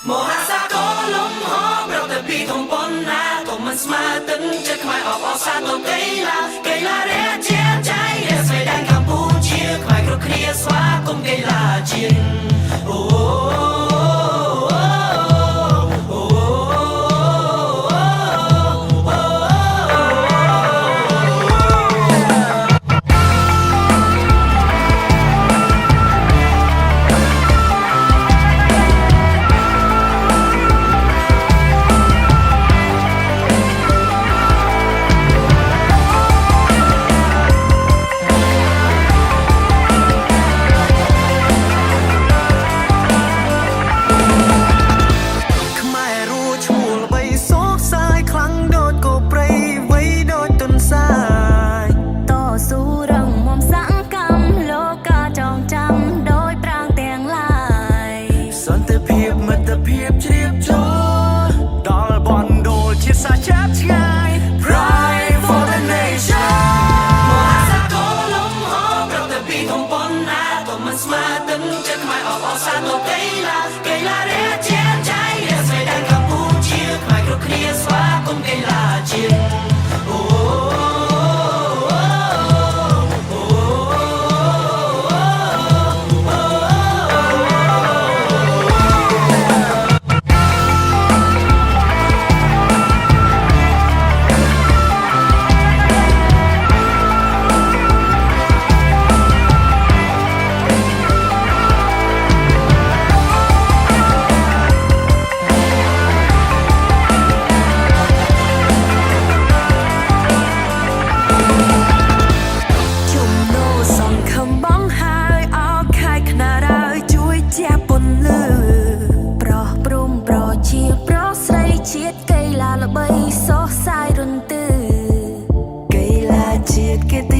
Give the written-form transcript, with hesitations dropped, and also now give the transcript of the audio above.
មហាសាគរលំហប្រកតែពីធំប៉ុណ្ណាក៏មិនស្មើទឹកចិត្តខ្មែរអបអរសាទរកីឡារាជាចៃស្រីដែនកម្ពុជាខ្មែរគ្រប់គ្នាស្វាគមន៍កីឡាជាតិអូស្មាទឹកចិត្តខ្មែរអបអរសាទរកីឡារាជាចៃស្រីដែនកម្ពុជាខ្មែរគ្រប់គ្នាស្វាគមន៍កីឡាជាតិអូជាតិកីឡាល្បីសោះសាយរន្ទឺកីឡាជាតិគេ